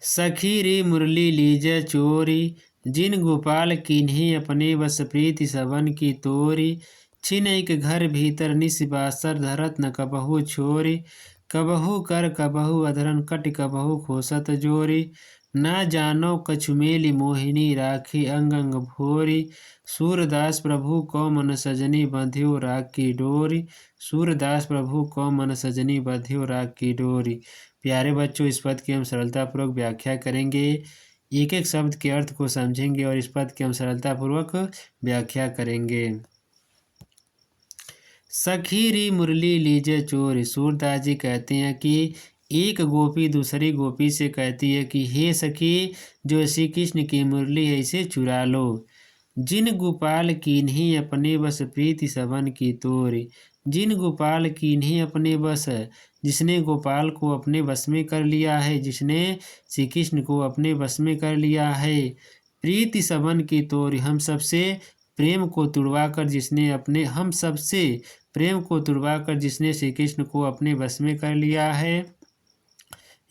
सखी रे मुरली लीजै चोरी, जिन गोपाल कीन्ही अपने बस प्रीति सबन की तोरी। छिनैक घर भीतर निशिबासर धरत न कबहु छोरी। कबहु कर कबहु अधरन कट कबहु खोसत जोरी। ना जानो कछु मेली मोहिनी राखी अंग अंग भोरी। सूरदास प्रभु को मन सजनी बंध्यो राख की डोरी। सूरदास प्रभु को मन सजनी बंध्यो राख की डोरी। प्यारे बच्चों, इस पद की हम सरलतापूर्वक व्याख्या करेंगे, एक एक शब्द के अर्थ को समझेंगे और इस पद की हम सरलतापूर्वक व्याख्या करेंगे। सखी री मुरली लीजे चोरी। सूरदास जी कहते हैं कि एक गोपी दूसरी गोपी से कहती है कि हे सखी, जो श्री कृष्ण की मुरली है इसे चुरा लो। जिन गोपाल कीन्ही अपने बस प्रीति सबन की तोरी। जिन गोपाल कीन्ही अपने बस, जिसने गोपाल को अपने बस में कर लिया है, जिसने श्री कृष्ण को अपने बस में कर लिया है। प्रीति सबन की तोरी, हम सबसे प्रेम को तुड़वाकर जिसने अपने हम सबसे प्रेम को तुड़वाकर जिसने श्री कृष्ण को अपने बस में कर लिया है।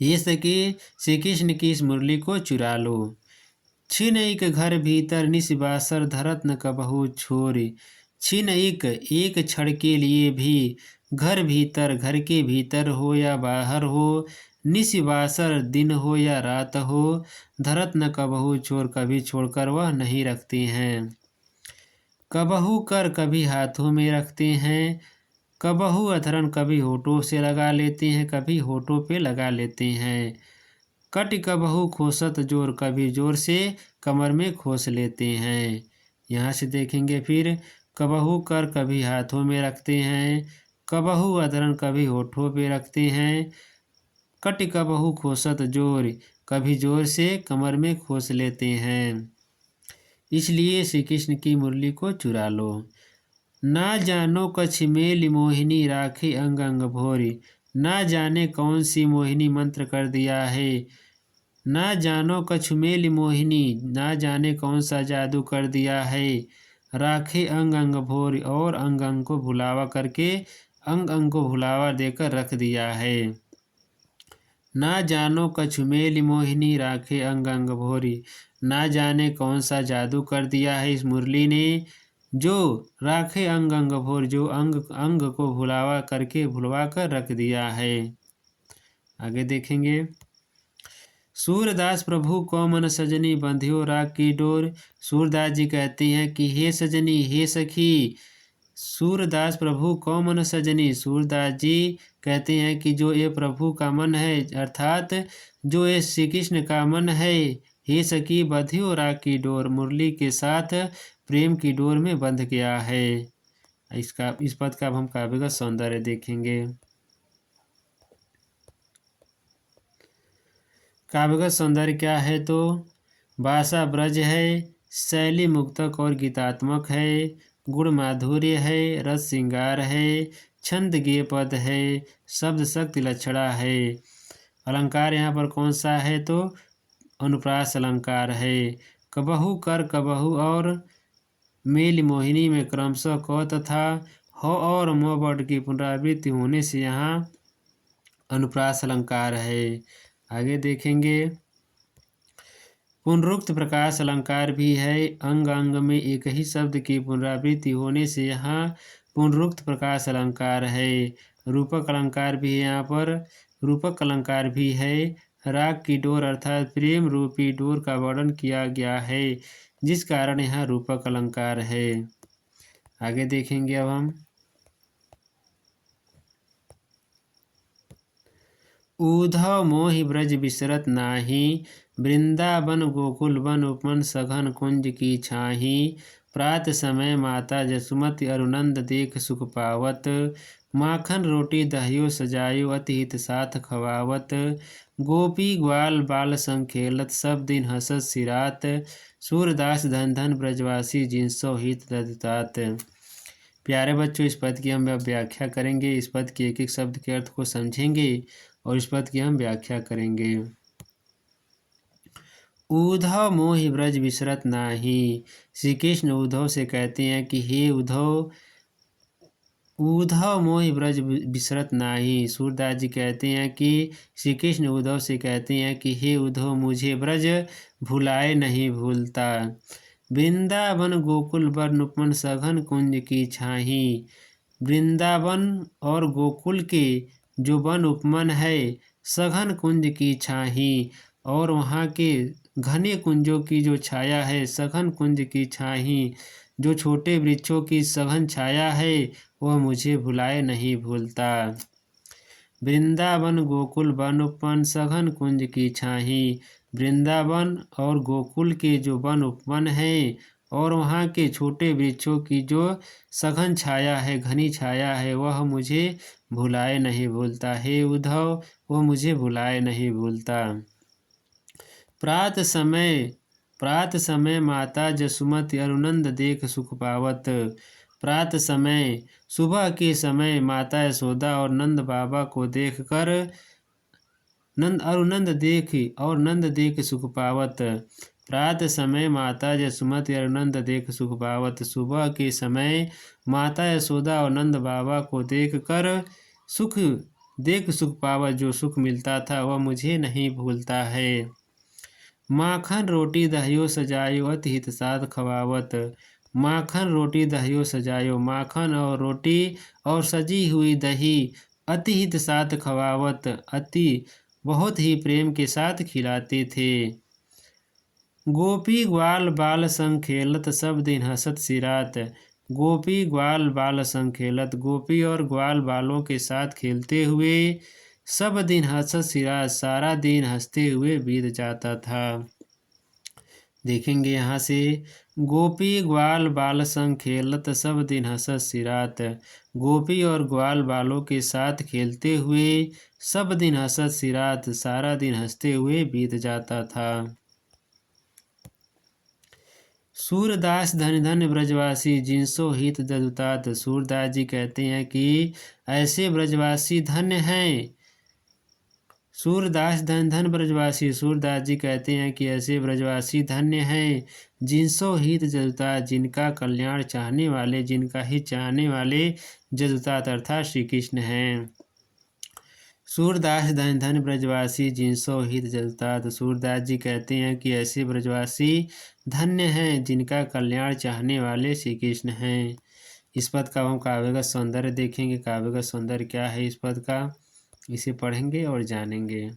ये सके श्री कृष्ण की इस मुरली को चुरा लो। छिनैक घर भीतर निशिबासर धरत न कबहु छोरी। छिनैक एक क्षण के लिए भी, घर भीतर घर के भीतर हो या बाहर हो, निशिबासर दिन हो या रात हो, धरत न कबहु छोर कभी छोड़कर वह नहीं रखते हैं। कबहु कर कभी हाथों में रखते हैं। कबहु अधरन कभी होठों से लगा लेते हैं, कभी होठों पे लगा लेते हैं। कट कबहु खोसत जोर, कभी जोर से कमर में खोस लेते हैं। यहाँ से देखेंगे फिर, कबहु कर कभी हाथों में रखते हैं। कबहु अधरन कभी होठों पे रखते हैं। कट कबहु खोसत जोर, कभी जोर से कमर में खोस लेते हैं। इसलिए श्री कृष्ण की मुरली को चुरा लो। ना जानो कछ मेल मोहिनी राखी अंग अंग भोरी। ना जाने कौन सी मोहिनी मंत्र कर दिया है। ना जानो कछु मेल मोहिनी, ना जाने कौन सा जादू कर दिया है। राखे अंग अंग भोरी, और अंग अंग को भुलावा करके अंग अंग को भुलावा देकर रख दिया है। ना जानो कछु मेल मोहिनी राखे अंग अंग भोरी। ना जाने कौन सा जादू कर दिया है इस मुरली ने, जो राखे अंग अंग भोर, जो अंग अंग को भुलवा कर रख दिया है। आगे देखेंगे, सूरदास प्रभु को मन सजनी बंध्यो राख की डोर। सूरदास जी कहते हैं कि हे सजनी, हे सखी। सूरदास प्रभु को मन सजनी, सूरदास जी कहते हैं कि जो ये प्रभु का मन है, अर्थात जो ये श्री कृष्ण का मन है, हे सखी बंध्यो राख की डोर, मुरली के साथ प्रेम की डोर में बंध गया है। इस पद का हम काव्यगत सौंदर्य देखेंगे। काव्यगत सौंदर्य क्या है, तो भाषा ब्रज है, शैली मुक्तक और गीतात्मक है, गुण माधुर्य है, रस श्रृंगार है, छंद गेय पद है, शब्द शक्ति लक्षणा है। अलंकार यहाँ पर कौन सा है, तो अनुप्रास अलंकार है। कबहु कर कबहु और मेल मोहिनी में क्रमशः क तथा ह और म वर्ड की पुनरावृत्ति होने से यहाँ अनुप्रास अलंकार है। आगे देखेंगे, पुनरुक्त प्रकाश अलंकार भी है। अंग अंग में एक ही शब्द की पुनरावृत्ति होने से यहाँ पुनरुक्त प्रकाश अलंकार है। रूपक अलंकार भी है, यहाँ पर रूपक अलंकार भी है। राग की डोर अर्थात प्रेम रूपी डोर का वर्णन किया गया है, जिस कारण यहाँ रूपक अलंकार है। आगे देखेंगे अब हम, ऊधव मोहि ब्रज बिसरत नाही। वृंदावन गोकुल वन उपवन सघन कुंज की छाही। प्रात समय माता जसुमति अरुनंद देख सुख पावत। माखन रोटी दहियो सजायो अति हित साथ खवावत। गोपी ग्वाल बाल संग खेलत सब दिन हसत सिरात। सूरदास धन धन ब्रजवासी जिनसो हित ददतात। प्यारे बच्चों, इस पद की हम व्याख्या करेंगे। इस पद के एक एक शब्द के अर्थ को समझेंगे और इस पद की हम व्याख्या करेंगे। उद्धव मोहि ब्रज बिसरत नाही। श्री कृष्ण उद्धव से कहते हैं कि हे उद्धव, उद्धव मोहि ब्रज बिसरत नाही। सूरदास जी कहते हैं कि श्री कृष्ण उद्धव से कहते हैं कि हे उद्धव, मुझे ब्रज भुलाए नहीं भूलता। वृंदावन गोकुल बर उपवन सघन कुंज की छाही। वृंदावन और गोकुल के जो वन उपवन है सघन कुंज की छाही, और वहाँ के घने कुंजों की जो छाया है, सघन कुंज की छाही, जो छोटे वृक्षों की सघन छाया है, वह मुझे भुलाए नहीं भूलता। वृंदावन गोकुल वन उपवन सघन कुंज की छाही। वृंदावन और गोकुल के जो वन उपवन हैं और वहाँ के छोटे वृक्षों की जो सघन छाया है, घनी छाया है, वह मुझे भुलाए नहीं भूलता। हे उद्धव, वह मुझे भुलाए नहीं भूलता। प्रात समय माता जसुमति अरुनंद देख सुख पावत। प्रात समय सुबह के समय माता यशोदा और नंद बाबा को देखकर नंद देख सुख पावत। प्रात समय माता यशोमति अरुनंद देख सुख पावत। सुबह के समय माता यशोदा और नंद बाबा को देखकर सुख पावत, जो सुख मिलता था वह मुझे नहीं भूलता है। माखन रोटी दहियो सजायो अति हित साथ खवावत। माखन रोटी दहियो सजायो, माखन और रोटी और सजी हुई दही अति हित साथ खवावत, बहुत ही प्रेम के साथ खिलाते थे। गोपी ग्वाल बाल संग खेलत सब दिन हंसत सिरात। गोपी ग्वाल बाल संग खेलत, गोपी और ग्वाल बालों के साथ खेलते हुए सब दिन हंसत सिरात, सारा दिन हंसते हुए बीत जाता था। देखेंगे यहाँ से, गोपी ग्वाल बाल संग खेलत सब दिन हंसत सिरात। गोपी और ग्वाल बालों के साथ खेलते हुए सब दिन हंसत सिरात, सारा दिन हंसते हुए बीत जाता था। सूरदास धन धन ब्रजवासी जिनसो हित ददुतात। सूरदास जी कहते हैं कि ऐसे ब्रजवासी धन्य हैं। सूरदास धन धन ब्रजवासी, सूरदास जी कहते हैं कि ऐसे ब्रजवासी धन्य हैं जिनसो हित जदुतात, जिनका कल्याण चाहने वाले, जिनका हित चाहने वाले जदुतात अर्थात श्री कृष्ण हैं। सूरदास धन धन ब्रजवासी जिनसो हित जदुतात। सूरदास जी कहते हैं कि ऐसे ब्रजवासी धन्य हैं जिनका कल्याण चाहने वाले श्री कृष्ण हैं। इस पद का हम काव्यगत सौंदर्य देखेंगे। काव्यगत सौंदर्य क्या है इस पद का, इसे पढ़ेंगे और जानेंगे।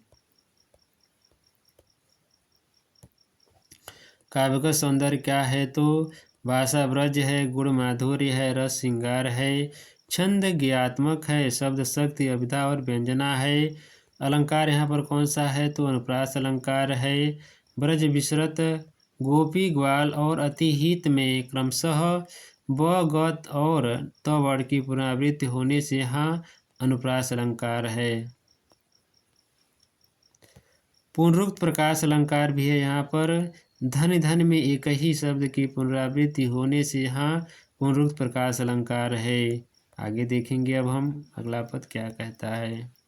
काव्यगत सौंदर्य क्या है, तो भाषा ब्रज है, गुण माधुर्य है, रस श्रृंगार है, छंद ज्ञात्मक है, शब्द शक्ति अभिधा और व्यंजना है। अलंकार यहाँ पर कौन सा है, तो अनुप्रास अलंकार है। ब्रज विसरत, गोपी ग्वाल और अतिहित में क्रमशः ब गत और त वर्ण की पुनरावृत्ति होने से यहाँ अनुप्रास अलंकार है। पुनरुक्त प्रकाश अलंकार भी है यहाँ पर। धन धन में एक ही शब्द की पुनरावृत्ति होने से यहाँ पुनरुक्त प्रकाश अलंकार है। आगे देखेंगे अब हम अगला पद क्या कहता है।